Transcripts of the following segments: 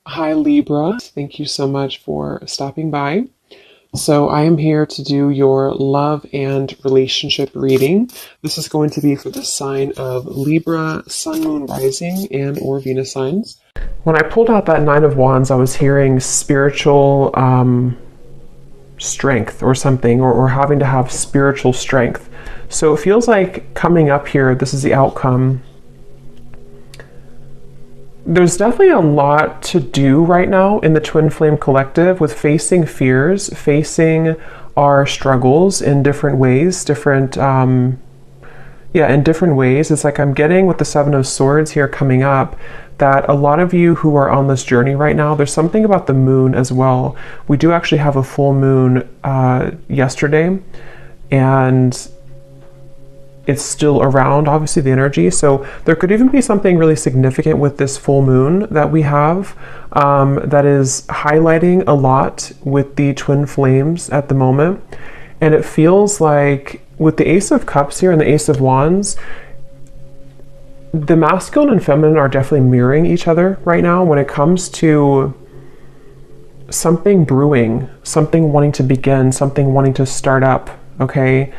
Hi Libra, thank you so much for stopping by. So I am here to do your love and relationship reading. This is going to be for the sign of Libra, Sun, Moon, Rising, and or Venus signs. When I pulled out that Nine of Wands, I was hearing spiritual strength or something, or having to have spiritual strength. So it feels like coming up here, this is the outcome. There's definitely a lot to do right now in the Twin Flame Collective with facing fears, facing our struggles in different ways, in different ways. It's like I'm getting with the Seven of Swords here coming up that a lot of you who are on this journey right now, there's something about the moon as well. We do actually have a full moon yesterday, and it's still around, obviously, the energy. So there could even be something really significant with this full moon that we have that is highlighting a lot with the twin flames at the moment. And it feels like with the Ace of Cups here and the Ace of Wands, the masculine and feminine are definitely mirroring each other right now when it comes to something brewing, something wanting to begin, something wanting to start up, okay?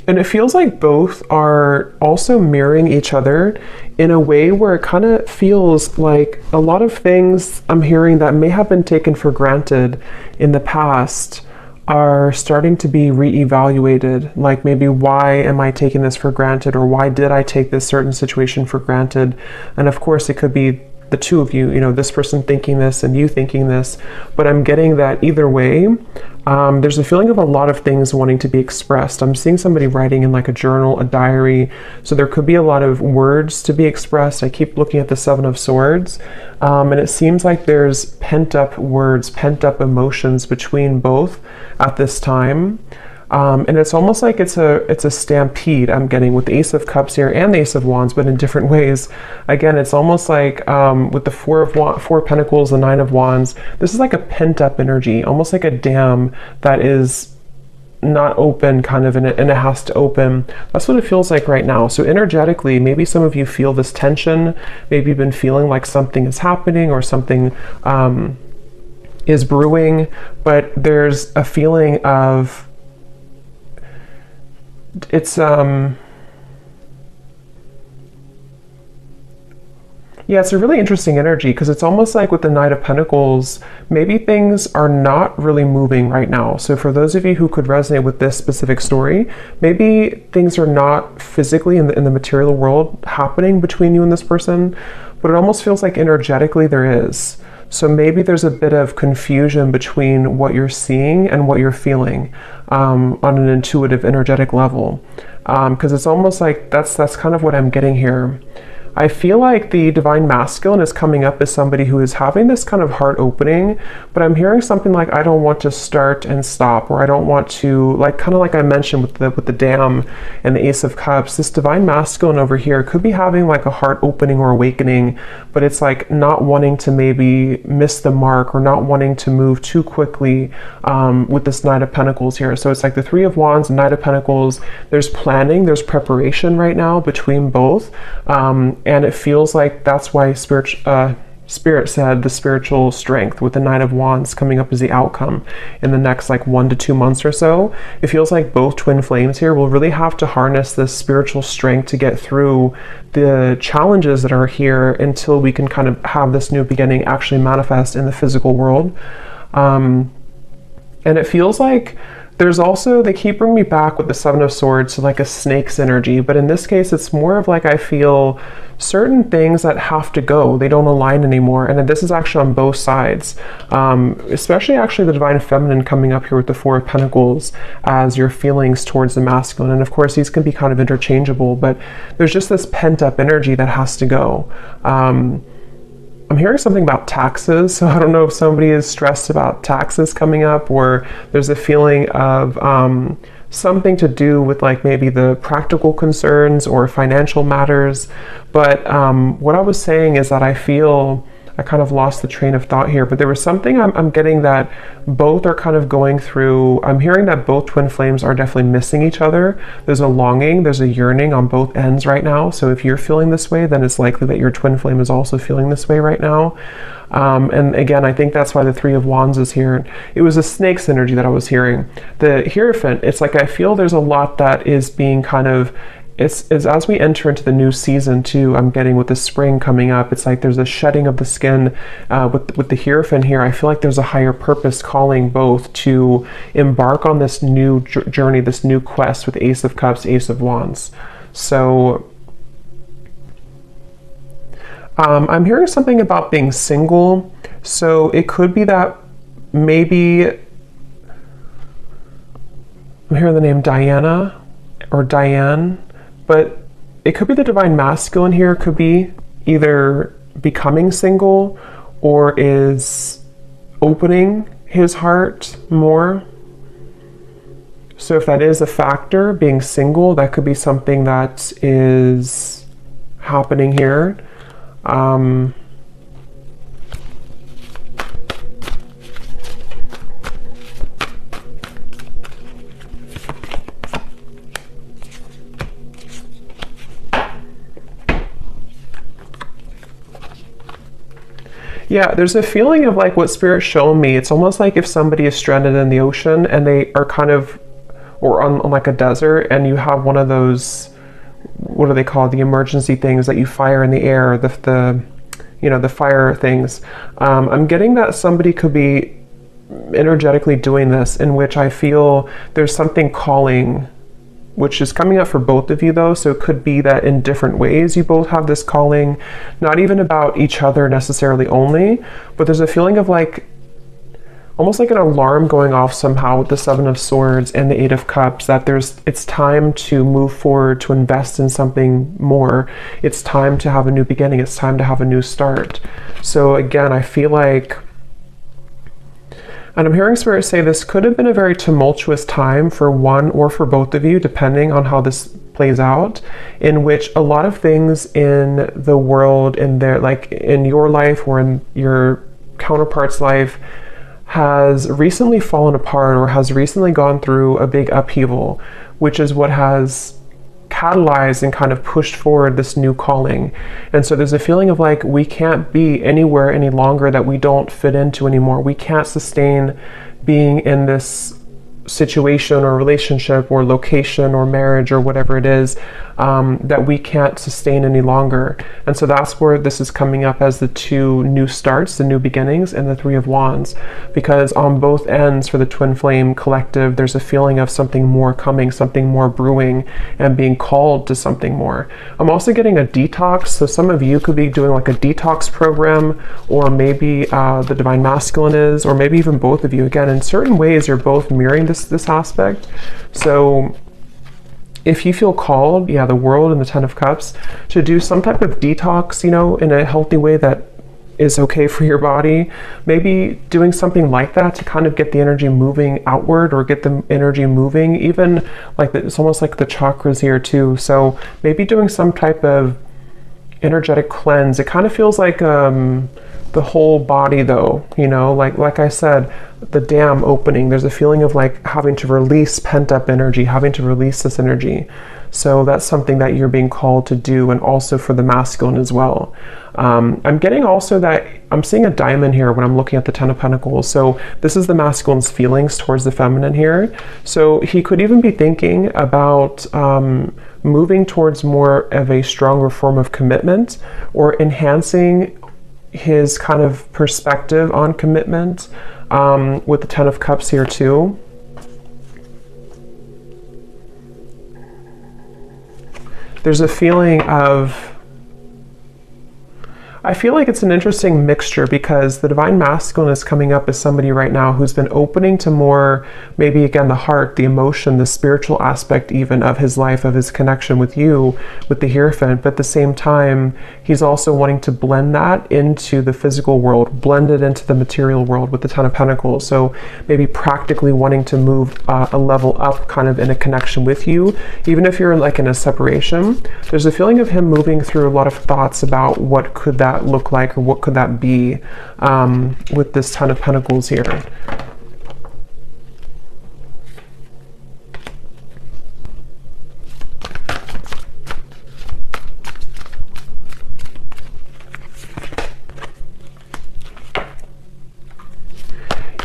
And it feels like both are also mirroring each other in a way where it kind of feels like a lot of things I'm hearing that may have been taken for granted in the past are starting to be reevaluated. Like maybe, why am I taking this for granted? Or why did I take this certain situation for granted? And of course, it could be the two of you, this person thinking this and you thinking this, but I'm getting that either way, there's a feeling of a lot of things wanting to be expressed. I'm seeing somebody writing in like a journal, a diary, so there could be a lot of words to be expressed. I keep looking at the Seven of Swords, and it seems like there's pent-up words, pent-up emotions between both at this time. And it's almost like it's a stampede I'm getting with the Ace of Cups here and the Ace of Wands, but in different ways. Again, it's almost like with the Four of Pentacles, the Nine of Wands, this is like a pent-up energy, almost like a dam that is not open kind of, and it has to open. That's what it feels like right now. So energetically, maybe some of you feel this tension. Maybe you've been feeling like something is happening or something is brewing, but there's a feeling of it's it's a really interesting energy, because it's almost like with the Knight of Pentacles, maybe things are not really moving right now. So for those of you who could resonate with this specific story, maybe things are not physically in the material world happening between you and this person, but it almost feels like energetically there is. So maybe there's a bit of confusion between what you're seeing and what you're feeling on an intuitive, energetic level. Because it's almost like that's kind of what I'm getting here. I feel like the Divine Masculine is coming up as somebody who is having this kind of heart opening, but I'm hearing something like, I don't want to start and stop, or I don't want to, like, kind of like I mentioned with the Dam and the Ace of Cups, this Divine Masculine over here could be having like a heart opening or awakening, but it's like not wanting to maybe miss the mark or not wanting to move too quickly with this Knight of Pentacles here. So it's like the Three of Wands and Knight of Pentacles. There's planning, there's preparation right now between both. And it feels like that's why Spirit said the spiritual strength with the Knight of Wands coming up as the outcome in the next like 1 to 2 months or so. It feels like both twin flames here will really have to harness this spiritual strength to get through the challenges that are here until we can kind of have this new beginning actually manifest in the physical world. And it feels like there's also, they keep bringing me back with the Seven of Swords to like a snake's energy, but in this case, it's more of like, I feel certain things that have to go, they don't align anymore. And this is actually on both sides, especially actually the Divine Feminine coming up here with the Four of Pentacles as your feelings towards the masculine. And of course, these can be kind of interchangeable, but there's just this pent up energy that has to go. I'm hearing something about taxes, so I don't know if somebody is stressed about taxes coming up, or there's a feeling of something to do with like maybe the practical concerns or financial matters. But what I was saying is that I feel I kind of lost the train of thought here, but there was something I'm getting that both are kind of going through. I'm hearing that both twin flames are definitely missing each other. There's a longing, there's a yearning on both ends right now. So if you're feeling this way, then it's likely that your twin flame is also feeling this way right now. And again, I think that's why the Three of Wands is here. It was a snake's energy that I was hearing. The Hierophant, it's like I feel there's a lot that is being kind of, it's as we enter into the new season too, I'm getting with the spring coming up, it's like there's a shedding of the skin. With the Hierophant here, I feel like there's a higher purpose calling both to embark on this new journey, this new quest with Ace of Cups, Ace of Wands. So I'm hearing something about being single. So it could be that maybe, I'm hearing the name Diana or Diane, but it could be the divine masculine here. It could be either becoming single or is opening his heart more. So if that is a factor, being single, that could be something that is happening here. Yeah, there's a feeling of like what Spirit's shown me. It's almost like if somebody is stranded in the ocean and they are kind of, or on like a desert, and you have one of those, what do they call, the emergency things that you fire in the air, the you know, the fire things. I'm getting that somebody could be energetically doing this, in which I feel there's something calling, which is coming up for both of you though. So it could be that in different ways you both have this calling, not even about each other necessarily only, but there's a feeling of like, almost like an alarm going off somehow with the Seven of Swords and the Eight of Cups, that it's time to move forward, to invest in something more. It's time to have a new beginning. It's time to have a new start. So again, I feel like, and I'm hearing Spirit say this could have been a very tumultuous time for one or for both of you, depending on how this plays out, in which a lot of things in the world, in their, like in your life or in your counterpart's life, has recently fallen apart or has recently gone through a big upheaval, which is what has catalyzed and kind of pushed forward this new calling. And so there's a feeling of like, we can't be anywhere any longer that we don't fit into anymore. We can't sustain being in this situation or relationship or location or marriage or whatever it is, that we can't sustain any longer. And so that's where this is coming up as the two new starts, the new beginnings, and the Three of Wands, because on both ends for the twin flame collective, there's a feeling of something more coming, something more brewing, and being called to something more. I'm also getting a detox. So some of you could be doing like a detox program, or maybe the divine masculine is, or maybe even both of you. Again, in certain ways, you're both mirroring this aspect. So if you feel called, yeah, the World and the Ten of Cups, to do some type of detox, you know, in a healthy way that is okay for your body, maybe doing something like that to kind of get the energy moving outward, or get the energy moving, even like it's almost like the chakras here too. So maybe doing some type of energetic cleanse. It kind of feels like the whole body though, you know, like I said, the dam opening, there's a feeling of like having to release pent up energy, having to release this energy. So that's something that you're being called to do, and also for the masculine as well. I'm getting also that I'm seeing a diamond here when I'm looking at the Ten of Pentacles. So this is the masculine's feelings towards the feminine here. So he could even be thinking about moving towards more of a stronger form of commitment, or enhancing his kind of perspective on commitment, with the Ten of Cups here too. There's a feeling of, I feel like it's an interesting mixture, because the divine masculine is coming up as somebody right now who's been opening to more, maybe again, the heart, the emotion, the spiritual aspect even of his life, of his connection with you, with the Hierophant. But at the same time, he's also wanting to blend that into the physical world, blend it into the material world with the Ten of Pentacles. So maybe practically wanting to move a level up kind of in a connection with you, even if you're like in a separation. There's a feeling of him moving through a lot of thoughts about what could that that look like, or what could that be with this Ten of Pentacles here?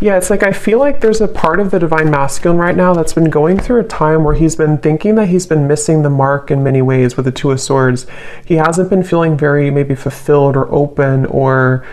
Yeah, it's like I feel like there's a part of the Divine Masculine right now that's been going through a time where he's been thinking that he's been missing the mark in many ways with the Two of Swords. He hasn't been feeling very maybe fulfilled or open or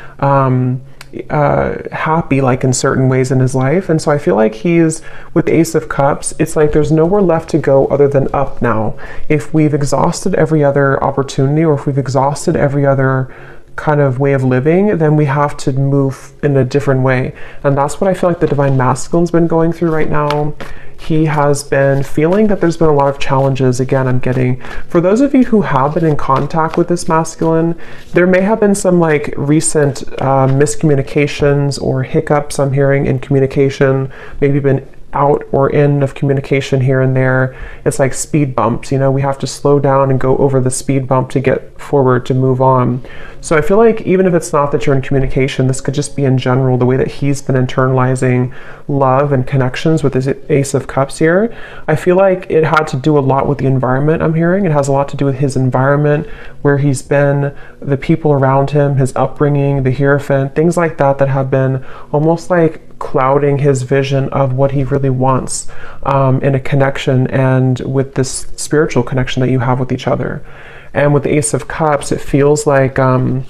happy like in certain ways in his life. And so I feel like he's with the Ace of Cups, it's like there's nowhere left to go other than up now. If we've exhausted every other opportunity, or if we've exhausted every other kind of way of living, then we have to move in a different way. And that's what I feel like the Divine Masculine's been going through right now. He has been feeling that there's been a lot of challenges. Again, I'm getting, for those of you who have been in contact with this masculine, there may have been some like recent miscommunications or hiccups I'm hearing in communication, maybe been out or in of communication here and there. It's like speed bumps, you know, we have to slow down and go over the speed bump to get forward, to move on. So I feel like even if it's not that you're in communication, this could just be in general the way that he's been internalizing love and connections with his Ace of Cups here. I feel like it had to do a lot with the environment I'm hearing. It has a lot to do with his environment, where he's been, the people around him, his upbringing, the Hierophant, things like that that have been almost like clouding his vision of what he really wants in a connection and with this spiritual connection that you have with each other. And with the Ace of Cups, it feels like I'm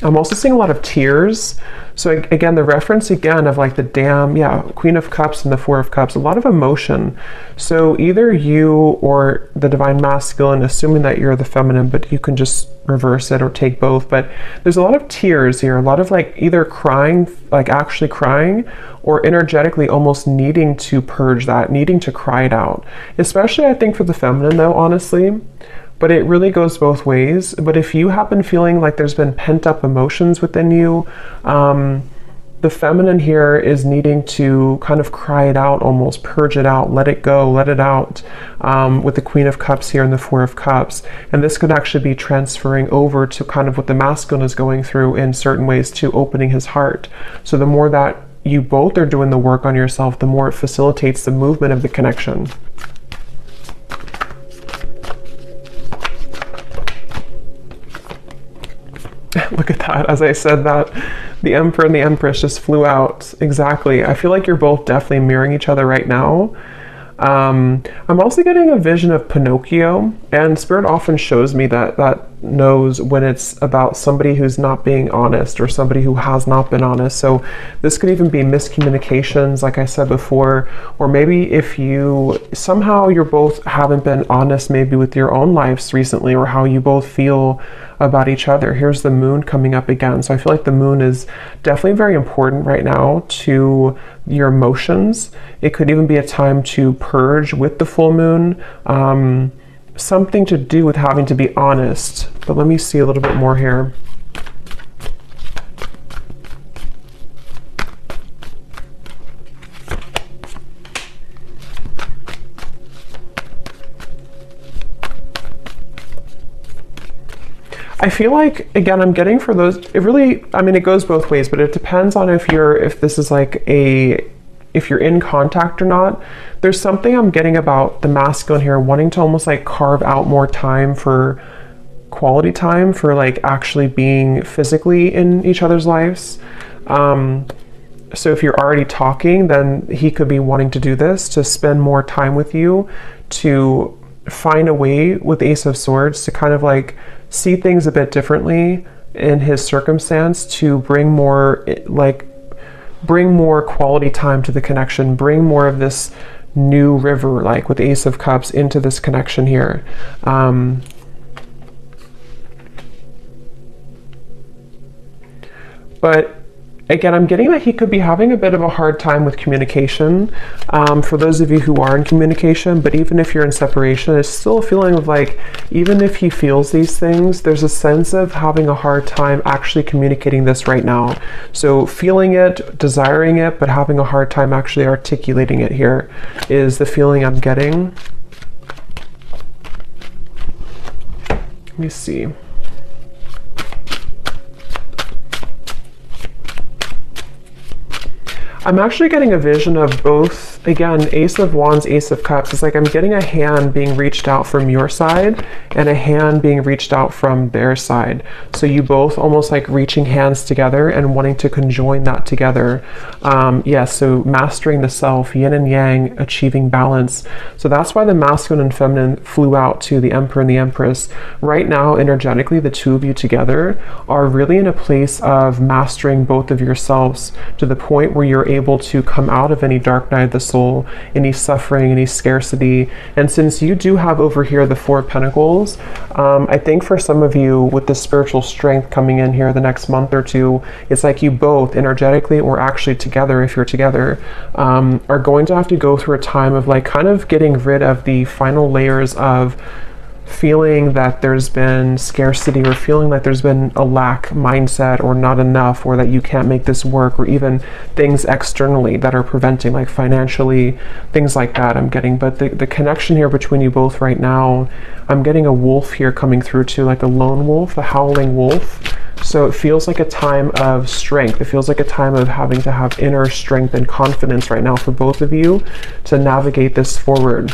also seeing a lot of tears. So again, the reference again of like the Dam, yeah, Queen of Cups and the Four of Cups, a lot of emotion. So either you or the Divine Masculine, assuming that you're the feminine, but you can just reverse it or take both. But there's a lot of tears here, a lot of like either crying, like actually crying, or energetically almost needing to purge that, needing to cry it out. Especially I think for the feminine though, honestly. But it really goes both ways. But if you have been feeling like there's been pent up emotions within you, the feminine here is needing to kind of cry it out, almost purge it out, let it go, let it out, with the Queen of Cups here and the Four of Cups. And this could actually be transferring over to kind of what the masculine is going through in certain ways, to opening his heart. So the more that you both are doing the work on yourself, the more it facilitates the movement of the connection. Look at that. As I said that, the Emperor and the Empress just flew out. Exactly. I feel like you're both definitely mirroring each other right now. I'm also getting a vision of Pinocchio, and Spirit often shows me that knows when it's about somebody who's not being honest or somebody who has not been honest. So this could even be miscommunications, like I said before, or maybe if you somehow you're both haven't been honest maybe with your own lives recently, or how you both feel about each other. Here's the Moon coming up again. So I feel like the Moon is definitely very important right now to your emotions. It could even be a time to purge with the full moon. Something to do with having to be honest. But let me see a little bit more here. I feel like, again, I'm getting for those, it really, I mean, it goes both ways, but it depends on if this is like if you're in contact or not. There's something I'm getting about the masculine here, wanting to almost like carve out more time for quality time, for like actually being physically in each other's lives. So if you're already talking, then he could be wanting to do this, to spend more time with you, to find a way with Ace of Swords to kind of like see things a bit differently in his circumstance, to bring more quality time to the connection, bring more of this new river, like with Ace of Cups, into this connection here. But again, I'm getting that he could be having a bit of a hard time with communication, for those of you who are in communication. But even if you're in separation, it's still a feeling of like, even if he feels these things, there's a sense of having a hard time actually communicating this right now. So feeling it, desiring it, but having a hard time actually articulating it here is the feeling I'm getting. Let me see. I'm actually getting a vision of both, again, Ace of Wands, Ace of Cups. It's like I'm getting a hand being reached out from your side and a hand being reached out from their side. So you both almost like reaching hands together and wanting to conjoin that together. So mastering the self, yin and yang, achieving balance. So that's why the masculine and feminine flew out to the Emperor and the Empress. Right now, energetically, the two of you together are really in a place of mastering both of yourselves to the point where you're able to come out of any dark night of the soul, any suffering, any scarcity. And since you do have over here the Four of Pentacles, I think for some of you with the spiritual strength coming in here the next month or two, it's like you both energetically or actually together, if you're together, are going to have to go through a time of like kind of getting rid of the final layers of feeling that there's been scarcity or feeling like there's been a lack mindset or not enough or that you can't make this work, or even things externally that are preventing, like financially, things like that I'm getting. But the connection here between you both right now, I'm getting a wolf here coming through too, like a lone wolf, a howling wolf. So it feels like a time of strength. It feels like a time of having to have inner strength and confidence right now for both of you to navigate this forward.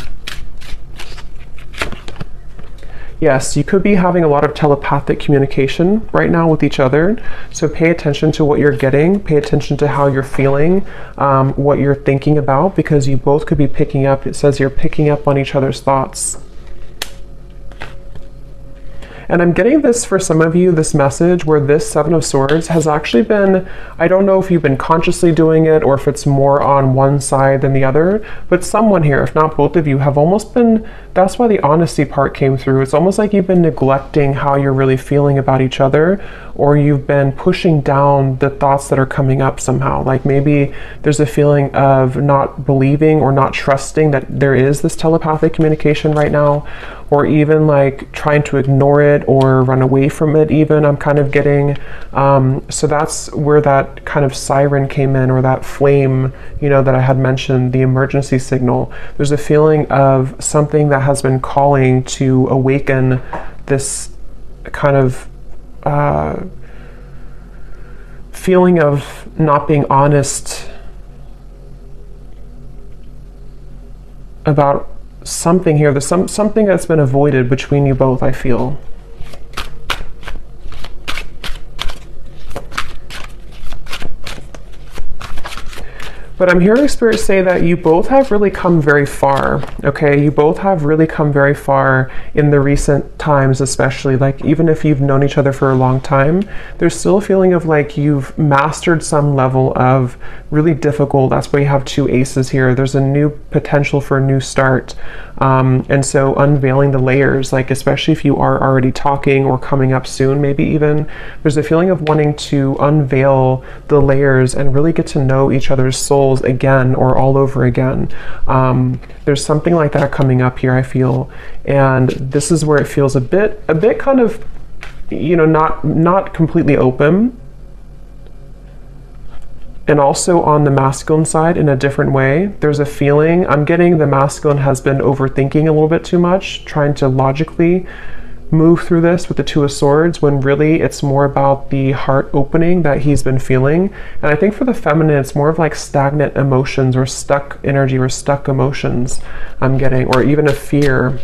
Yes, you could be having a lot of telepathic communication right now with each other. So pay attention to what you're getting, pay attention to how you're feeling, what you're thinking about, because you both could be picking up, it says you're picking up on each other's thoughts. And I'm getting this for some of you, this message where this Seven of Swords has actually been, I don't know if you've been consciously doing it or if it's more on one side than the other, but someone here, if not both of you, have almost been, that's why the honesty part came through. It's almost like you've been neglecting how you're really feeling about each other, or you've been pushing down the thoughts that are coming up somehow. Like maybe there's a feeling of not believing or not trusting that there is this telepathic communication right now, or even like trying to ignore it or run away from it even, I'm kind of getting. So that's where that kind of siren came in, or that flame, you know, that I had mentioned, the emergency signal. There's a feeling of something that has been calling to awaken this kind of feeling of not being honest about something here. There's something that's been avoided between you both, I feel. But I'm hearing Spirit say that you both have really come very far, okay? You both have really come very far in the recent times, especially. Like, even if you've known each other for a long time, there's still a feeling of like you've mastered some level of really difficult, that's why you have two aces here. There's a new potential for a new start. And so unveiling the layers, like especially if you are already talking or coming up soon, maybe even, there's a feeling of wanting to unveil the layers and really get to know each other's souls again or all over again. There's something like that coming up here, I feel. And this is where it feels a bit kind of, you know, not completely open. And also on the masculine side in a different way, there's a feeling, I'm getting the masculine has been overthinking a little bit too much, trying to logically move through this with the Two of Swords, when really it's more about the heart opening that he's been feeling. And I think for the feminine, it's more of like stagnant emotions or stuck energy or stuck emotions I'm getting, or even a fear.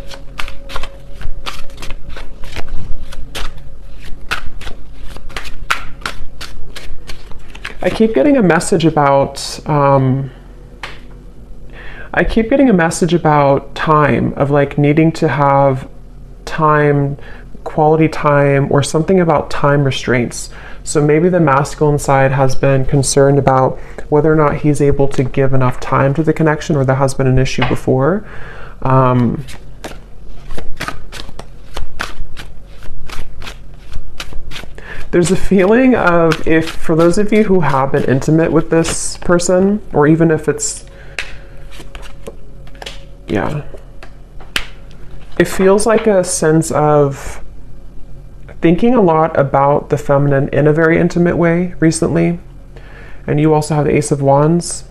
I keep getting a message about time, of like needing to have time, quality time, or something about time restraints. So maybe the masculine side has been concerned about whether or not he's able to give enough time to the connection, or that has been an issue before. There's a feeling of, if for those of you who have been intimate with this person, or even if it's, yeah, it feels like a sense of thinking a lot about the feminine in a very intimate way recently. And you also have the Ace of Wands,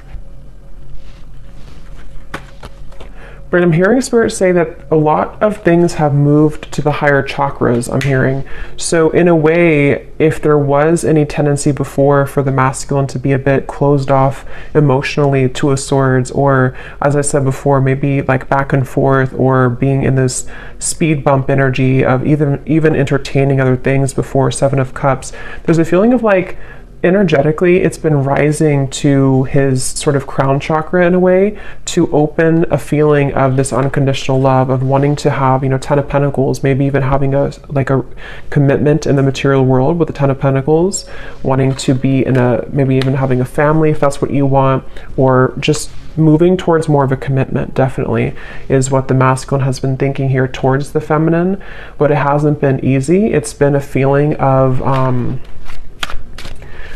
But I'm hearing Spirit say that a lot of things have moved to the higher chakras, I'm hearing. So in a way, if there was any tendency before for the masculine to be a bit closed off emotionally, Two of Swords, or as I said before, maybe like back and forth, or being in this speed bump energy of even entertaining other things before, Seven of Cups, there's a feeling of like, energetically, it's been rising to his sort of crown chakra in a way to open a feeling of this unconditional love, of wanting to have, you know, Ten of Pentacles, maybe even having a commitment in the material world with the Ten of Pentacles, wanting to be in maybe even having a family if that's what you want, or just moving towards more of a commitment, definitely is what the masculine has been thinking here towards the feminine. But it hasn't been easy. It's been a feeling of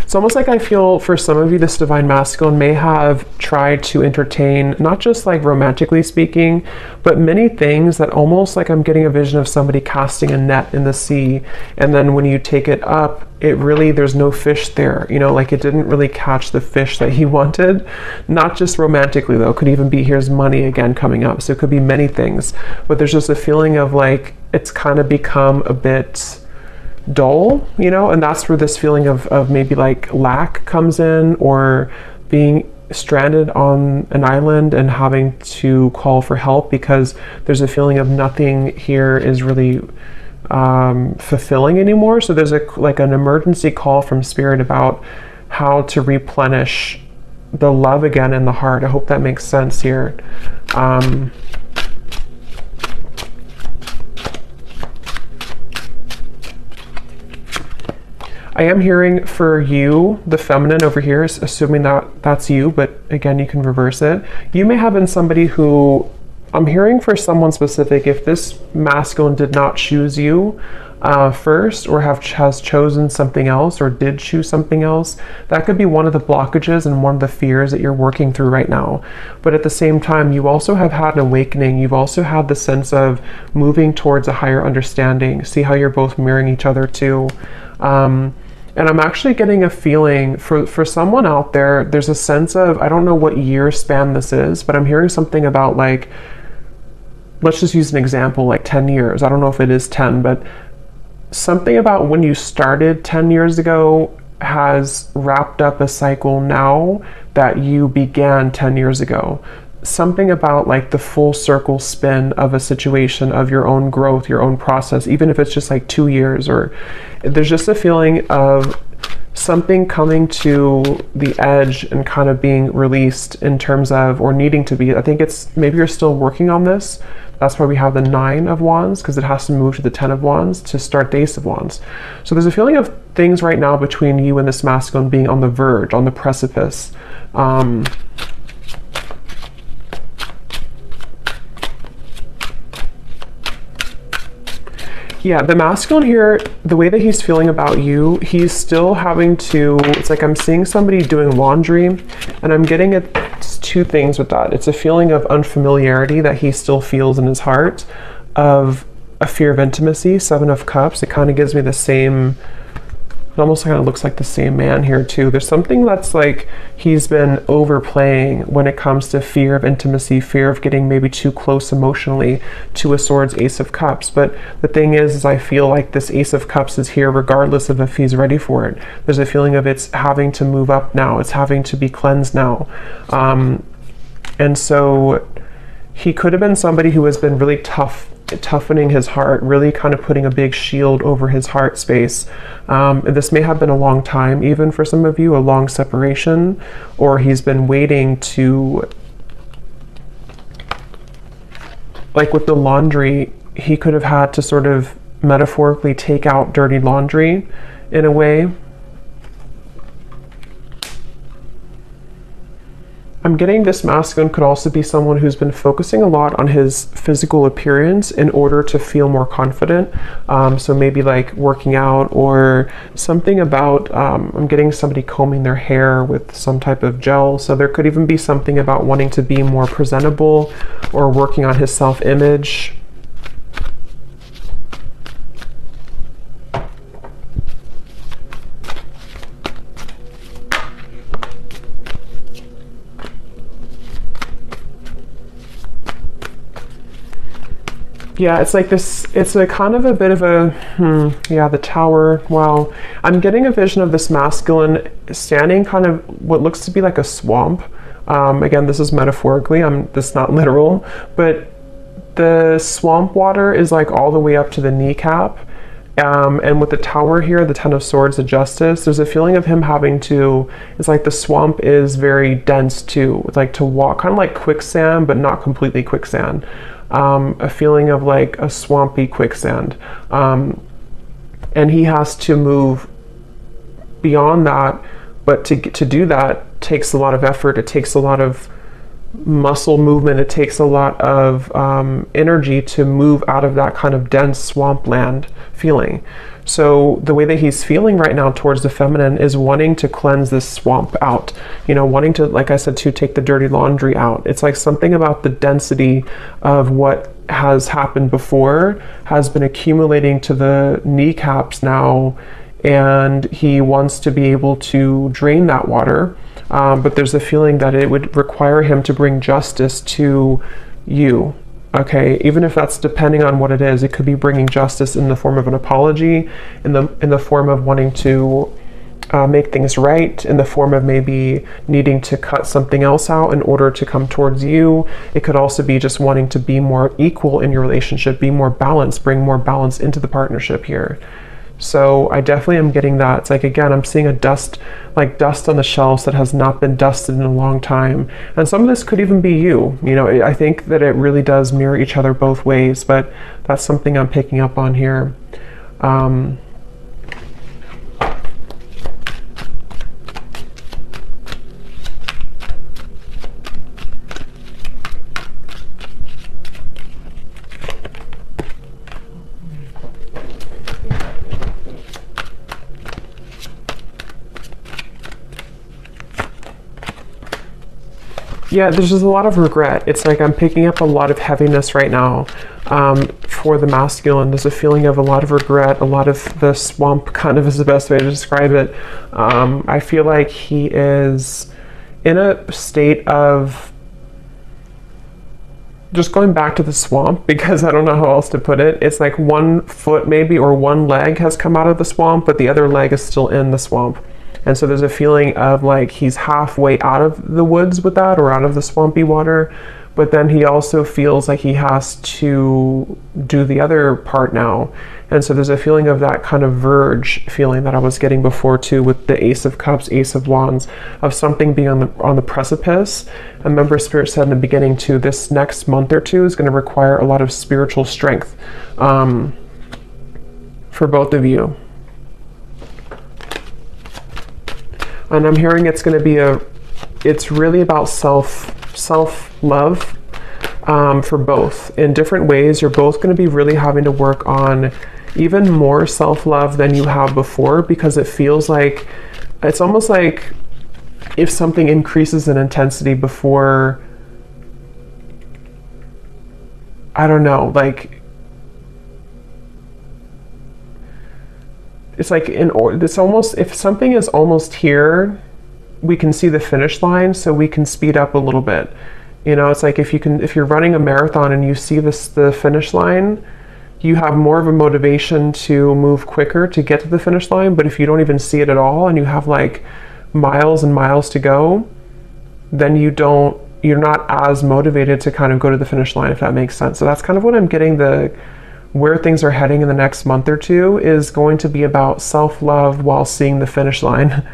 it's almost like I feel for some of you, this divine masculine may have tried to entertain, not just like romantically speaking, but many things that almost like I'm getting a vision of somebody casting a net in the sea. And then when you take it up, it really, there's no fish there, you know, like it didn't really catch the fish that he wanted. Not just romantically though, could even be here's money again coming up. So it could be many things, but there's just a feeling of like, it's kind of become a bit dull, you know, and that's where this feeling of maybe like lack comes in, or being stranded on an island and having to call for help because there's a feeling of nothing here is really fulfilling anymore. So there's like an emergency call from Spirit about how to replenish the love again in the heart. I hope that makes sense here. I am hearing for you, the feminine over here, assuming that that's you, but again, you can reverse it. You may have been somebody who, I'm hearing for someone specific, if this masculine did not choose you first, or has chosen something else, or did choose something else, that could be one of the blockages and one of the fears that you're working through right now. But at the same time, you also have had an awakening. You've also had the sense of moving towards a higher understanding. See how you're both mirroring each other too. And I'm actually getting a feeling for someone out there, there's a sense of, I don't know what year span this is, but I'm hearing something about like, let's just use an example, like 10 years. I don't know if it is 10, but something about when you started 10 years ago has wrapped up a cycle now that you began 10 years ago. Something about like the full circle spin of a situation, of your own growth, your own process, even if it's just like 2 years, or there's just a feeling of something coming to the edge and kind of being released in terms of, or needing to be. I think it's, maybe you're still working on this. That's why we have the 9 of Wands, because it has to move to the 10 of Wands to start the Ace of Wands. So there's a feeling of things right now between you and this masculine being on the verge, on the precipice. Yeah, the masculine here, the way that he's feeling about you, he's still having to, it's like I'm seeing somebody doing laundry, and I'm getting it's two things with that. It's a feeling of unfamiliarity that he still feels in his heart, of a fear of intimacy, 7 of Cups. It kind of gives me the same, it almost kind of looks like the same man here too. There's something that's like he's been overplaying when it comes to fear of intimacy, fear of getting maybe too close emotionally. 2 of Swords, Ace of Cups. But the thing is I feel like this Ace of Cups is here regardless of if he's ready for it. There's a feeling of it's having to move up now. It's having to be cleansed now. And so he could have been somebody who has been really toughening his heart, really kind of putting a big shield over his heart space. This may have been a long time, even for some of you, a long separation, or he's been waiting to, like with the laundry, he could have had to sort of metaphorically take out dirty laundry in a way. I'm getting this masculine could also be someone who's been focusing a lot on his physical appearance in order to feel more confident. So maybe like working out, or something about, I'm getting somebody combing their hair with some type of gel. So there could even be something about wanting to be more presentable, or working on his self-image. Yeah, it's like this, it's a kind of a bit of a, yeah, the Tower. Wow. I'm getting a vision of this masculine standing kind of what looks to be like a swamp. Again, this is metaphorically, this is not literal, but the swamp water is like all the way up to the kneecap. And with the Tower here, the Ten of Swords, the Justice, there's a feeling of him having to, it's like the swamp is very dense too. It's like to walk, kind of like quicksand, but not completely quicksand. A feeling of like a swampy quicksand. And he has to move beyond that, but to do that takes a lot of effort. It takes a lot of muscle movement. It takes a lot of energy to move out of that kind of dense swampland feeling. So the way that he's feeling right now towards the feminine is wanting to cleanse this swamp out, you know, wanting to, like I said, to take the dirty laundry out. It's like something about the density of what has happened before has been accumulating to the kneecaps now, and he wants to be able to drain that water. But there's a feeling that it would require him to bring justice to you. Okay, even if that's depending on what it is, it could be bringing justice in the form of an apology, in the form of wanting to make things right, in the form of maybe needing to cut something else out in order to come towards you. It could also be just wanting to be more equal in your relationship, be more balanced, bring more balance into the partnership here. So I definitely am getting that. It's like, again, I'm seeing a dust on the shelves that has not been dusted in a long time. And some of this could even be you. You know, I think that it really does mirror each other both ways, but that's something I'm picking up on here. Yeah, there's just a lot of regret. It's like I'm picking up a lot of heaviness right now for the masculine. There's a feeling of a lot of regret, a lot of the swamp kind of is the best way to describe it. I feel like he is in a state of just going back to the swamp, because I don't know how else to put it. It's like one foot maybe or one leg has come out of the swamp, but the other leg is still in the swamp. And so there's a feeling of like he's halfway out of the woods with that, or out of the swampy water, but then he also feels like he has to do the other part now. And so there's a feeling of that kind of verge feeling that I was getting before too, with the Ace of Cups, Ace of Wands, of something being on the precipice. I remember Spirit said in the beginning too, this next month or two is going to require a lot of spiritual strength for both of you. And I'm hearing it's going to be it's really about self-love for both. In different ways, you're both going to be really having to work on even more self-love than you have before, because it feels like, it's almost like if something increases in intensity before, I don't know, like, it's like it's almost, if something is almost here, we can see the finish line, so we can speed up a little bit. You know, it's like if you're running a marathon and you see the finish line, you have more of a motivation to move quicker to get to the finish line. But if you don't even see it at all and you have like miles and miles to go, then you're not as motivated to kind of go to the finish line, if that makes sense. So that's kind of what I'm getting, where things are heading in the next month or two is going to be about self-love while seeing the finish line.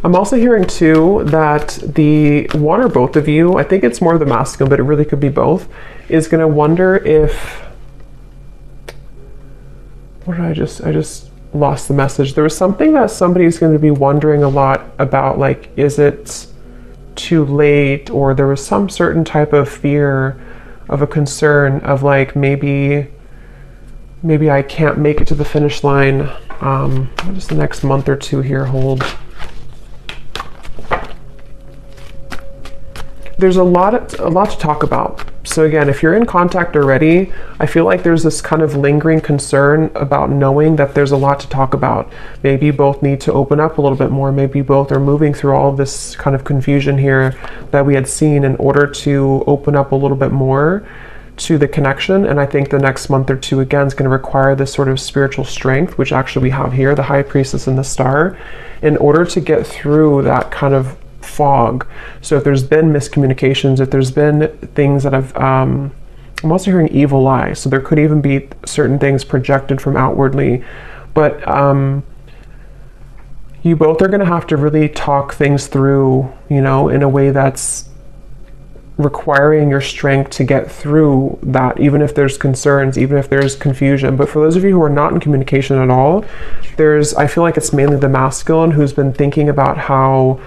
I'm also hearing too that the one or both of you, I think it's more the masculine, but it really could be both, is going to wonder if, what did I just lost the message. There was something that somebody's going to be wondering a lot about, like, is it too late? Or there was some certain type of fear, of a concern of like, maybe I can't make it to the finish line. What does the next month or two here hold? There's a lot to talk about. So again, if you're in contact already, I feel like there's this kind of lingering concern about knowing that there's a lot to talk about. Maybe you both need to open up a little bit more. Maybe you both are moving through all of this kind of confusion here that we had seen in order to open up a little bit more to the connection. And I think the next month or two again is going to require this sort of spiritual strength, which actually we have here, the High Priestess and the Star, in order to get through that kind of fog. So if there's been miscommunications, if there's been things that I'm also hearing evil eye, so there could even be certain things projected from outwardly, but you both are going to have to really talk things through, you know, in a way that's requiring your strength to get through that, even if there's concerns, even if there's confusion. But for those of you who are not in communication at all, I feel like it's mainly the masculine who's been thinking about how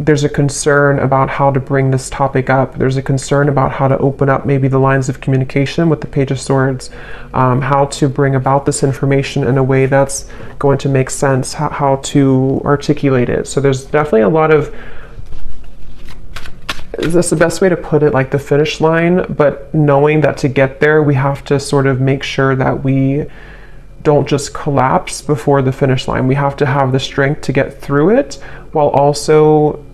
there's a concern about how to bring this topic up. There's a concern about how to open up maybe the lines of communication with the Page of Swords, how to bring about this information in a way that's going to make sense, how to articulate it. So there's definitely a lot of, is this the best way to put it, like the finish line, but knowing that to get there, we have to sort of make sure that we don't just collapse before the finish line. We have to have the strength to get through it while also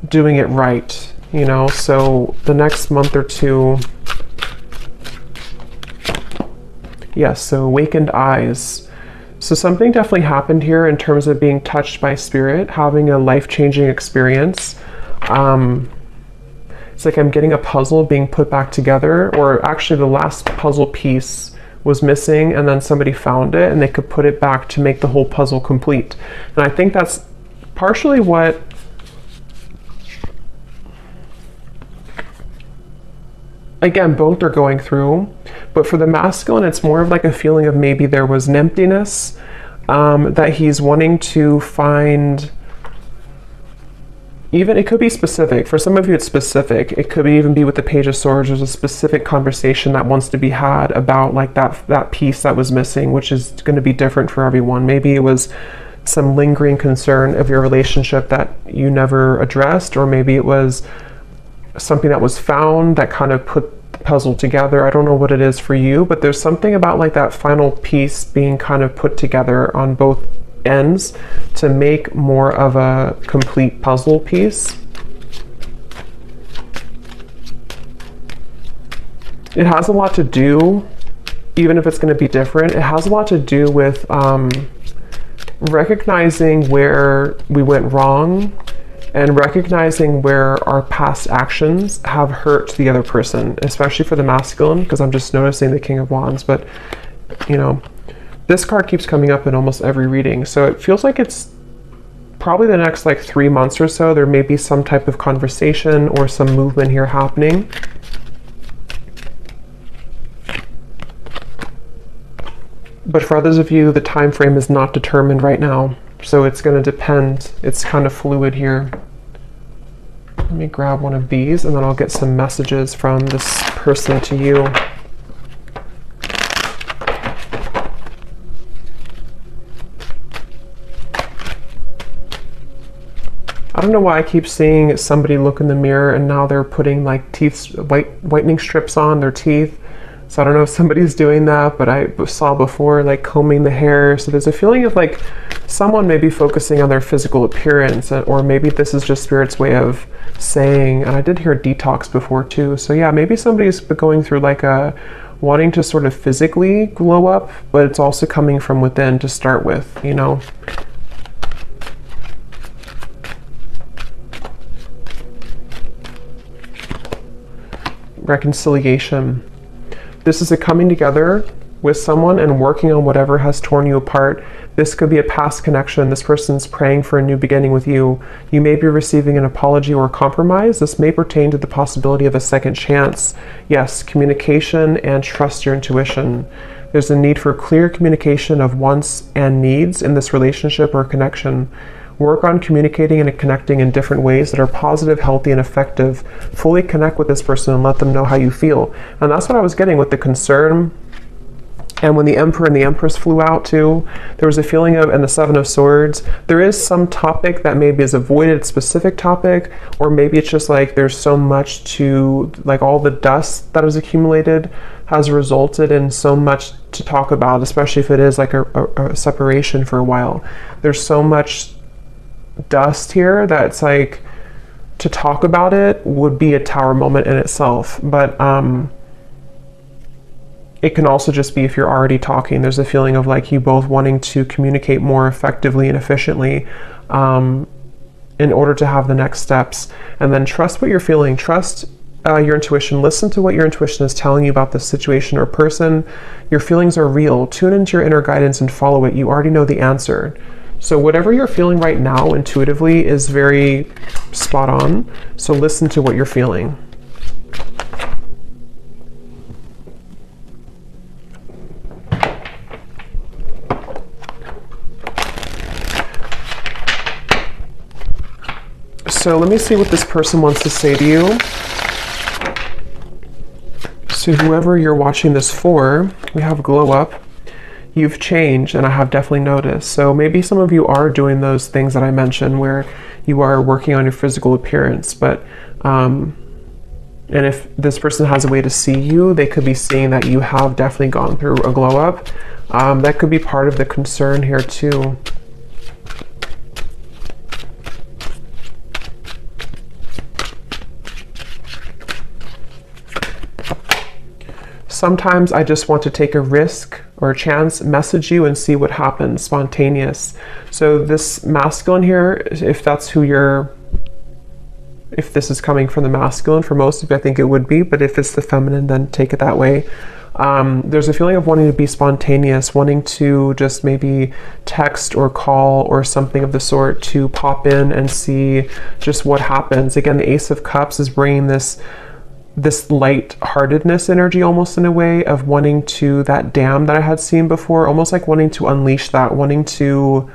doing it right, you know? So the next month or two, yes, so awakened eyes. So something definitely happened here in terms of being touched by spirit, having a life-changing experience. It's like I'm getting a puzzle being put back together, or actually the last puzzle piece was missing and then somebody found it and they could put it back to make the whole puzzle complete. And I think that's partially what again, both are going through, but for the masculine, it's more of like a feeling of maybe there was an emptiness that he's wanting to find. Even, it could be specific. For some of you, it's specific. It could even be with the Page of Swords. There's a specific conversation that wants to be had about like that piece that was missing, which is going to be different for everyone. Maybe it was some lingering concern of your relationship that you never addressed, or maybe it was something that was found that kind of put the puzzle together. I don't know what it is for you, but there's something about like that final piece being kind of put together on both ends to make more of a complete puzzle piece. It has a lot to do, even if it's going to be different, it has a lot to do with recognizing where we went wrong and recognizing where our past actions have hurt the other person, especially for the masculine, because I'm just noticing the King of Wands. But, you know, this card keeps coming up in almost every reading. So it feels like it's probably the next like 3 months or so, there may be some type of conversation or some movement here happening. But for others of you, the time frame is not determined right now. So it's going to depend. It's kind of fluid here. Let me grab one of these and then I'll get some messages from this person to you. I don't know why I keep seeing somebody look in the mirror and now they're putting like whitening strips on their teeth. So I don't know if somebody's doing that, but I saw before like combing the hair. So there's a feeling of like someone may be focusing on their physical appearance, or maybe this is just Spirit's way of saying, and I did hear detox before too. So yeah, maybe somebody's going through like a wanting to sort of physically glow up, but it's also coming from within to start with, you know. Reconciliation. This is a coming together with someone and working on whatever has torn you apart. This could be a past connection. This person's praying for a new beginning with you. You may be receiving an apology or a compromise. This may pertain to the possibility of a second chance. Yes, communication and trust your intuition. There's a need for clear communication of wants and needs in this relationship or connection. Work on communicating and connecting in different ways that are positive, healthy, and effective. Fully connect with this person and let them know how you feel. And that's what I was getting with the concern And when the Emperor and the Empress flew out too, there was a feeling of, and the Seven of Swords, there is some topic that maybe is avoided, specific topic, or maybe it's just like there's so much to, like all the dust that has accumulated has resulted in so much to talk about, especially if it is like a separation for a while. There's so much dust here that's like, to talk about it would be a Tower moment in itself. But it can also just be if you're already talking, there's a feeling of like you both wanting to communicate more effectively and efficiently in order to have the next steps. And then trust what you're feeling, trust your intuition, listen to what your intuition is telling you about this situation or person. Your feelings are real. Tune into your inner guidance and follow it. You already know the answer. So whatever you're feeling right now intuitively is very spot on. So listen to what you're feeling. So let me see what this person wants to say to you. So whoever you're watching this for, we have glow up. You've changed, and I have definitely noticed. So maybe some of you are doing those things that I mentioned where you are working on your physical appearance, but and if this person has a way to see you, they could be seeing that you have definitely gone through a glow up. That could be part of the concern here too. Sometimes I just want to take a risk or a chance, message you and see what happens, spontaneous. So this masculine here, if that's who you're, if this is coming from the masculine, for most of you I think it would be, but if it's the feminine, then take it that way. There's a feeling of wanting to be spontaneous, wanting to just maybe text or call or something of the sort to pop in and see just what happens. Again, the Ace of Cups is bringing this light-heartedness energy almost in a way of wanting to, that dam that I had seen before, almost like wanting to unleash that, wanting to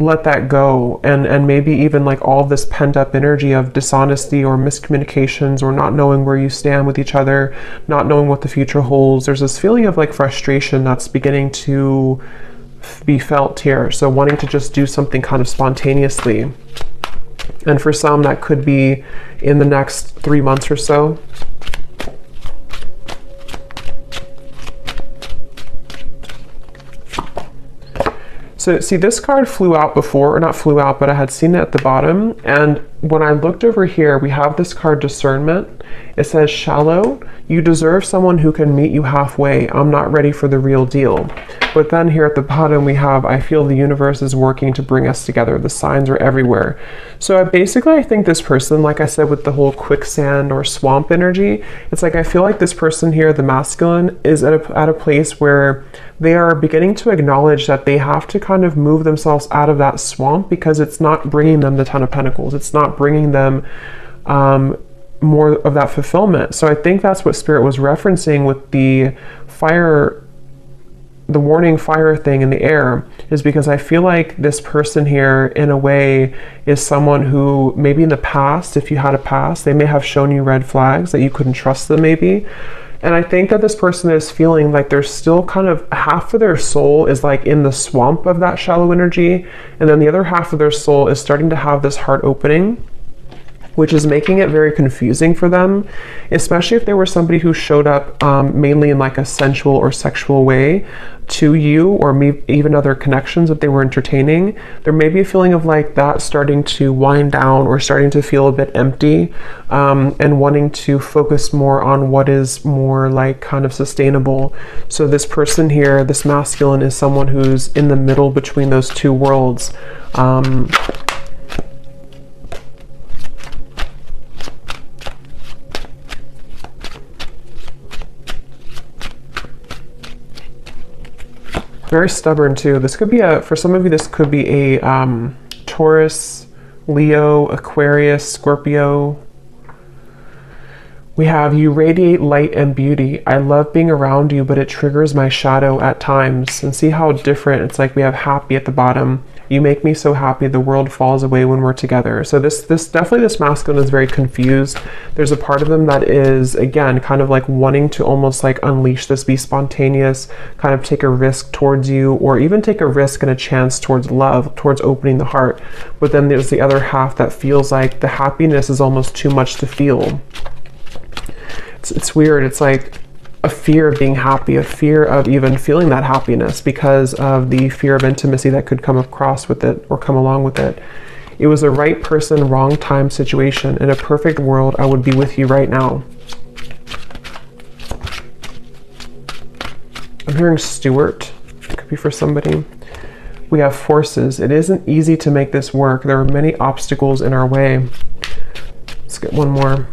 let that go, and maybe even like all this pent-up energy of dishonesty or miscommunications or not knowing where you stand with each other, not knowing what the future holds. There's this feeling of like frustration that's beginning to be felt here. So wanting to just do something kind of spontaneously. And for some, that could be in the next 3 months or so. So see, this card flew out before, or not flew out, but I had seen it at the bottom. And when I looked over here, we have this card Discernment. It says, shallow, you deserve someone who can meet you halfway. I'm not ready for the real deal. But then here at the bottom we have, I feel the universe is working to bring us together. The signs are everywhere. So I think this person, like I said, with the whole quicksand or swamp energy, it's like I feel like this person here, the masculine, is at a place where they are beginning to acknowledge that they have to kind of move themselves out of that swamp because it's not bringing them the Ten of Pentacles. It's not bringing them more of that fulfillment. So I think that's what Spirit was referencing with the fire, the warning fire thing in the air, is because I feel like this person here in a way is someone who maybe in the past, if you had a past, they may have shown you red flags that you couldn't trust them maybe. And I think that this person is feeling like there's still kind of half of their soul is like in the swamp of that shallow energy, and then the other half of their soul is starting to have this heart opening, which is making it very confusing for them, especially if there were somebody who showed up mainly in like a sensual or sexual way to you, or maybe even other connections that they were entertaining. There may be a feeling of like that starting to wind down or starting to feel a bit empty, and wanting to focus more on what is more like kind of sustainable. So this person here, this masculine, is someone who's in the middle between those two worlds. Very stubborn too. This could be for some of you, this could be a Taurus, Leo, Aquarius, Scorpio. We have, you radiate light and beauty. I love being around you, but it triggers my shadow at times. And see how different, it's like we have happy at the bottom. You make me so happy, the world falls away when we're together. So this definitely, this masculine is very confused. There's a part of them that is, again, kind of like wanting to almost like unleash this, be spontaneous, kind of take a risk towards you, or even take a risk and a chance towards love, towards opening the heart. But then there's the other half that feels like the happiness is almost too much to feel. It's weird. It's like a fear of being happy, a fear of even feeling that happiness because of the fear of intimacy that could come across with it or come along with it. It was a right person, wrong time situation. In a perfect world, I would be with you right now. I'm hearing Stewart. It could be for somebody. We have forces. It isn't easy to make this work. There are many obstacles in our way. Let's get one more.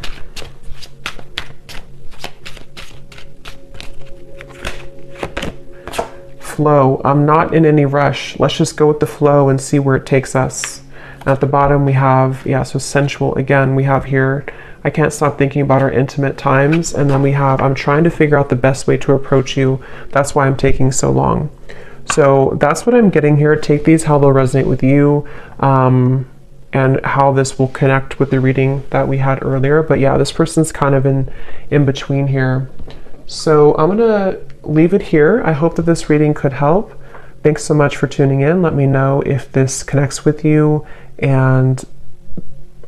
Flow. I'm not in any rush. Let's just go with the flow and see where it takes us. And at the bottom we have, yeah, so sensual. Again, we have here, I can't stop thinking about our intimate times. And then we have, I'm trying to figure out the best way to approach you. That's why I'm taking so long. So that's what I'm getting here. Take these how they'll resonate with you, and how this will connect with the reading that we had earlier. But yeah, this person's kind of in between here. So I'm gonna leave it here. I hope that this reading could help. Thanks so much for tuning in. Let me know if this connects with you, and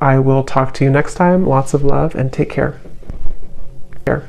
I will talk to you next time. Lots of love and take care. Care.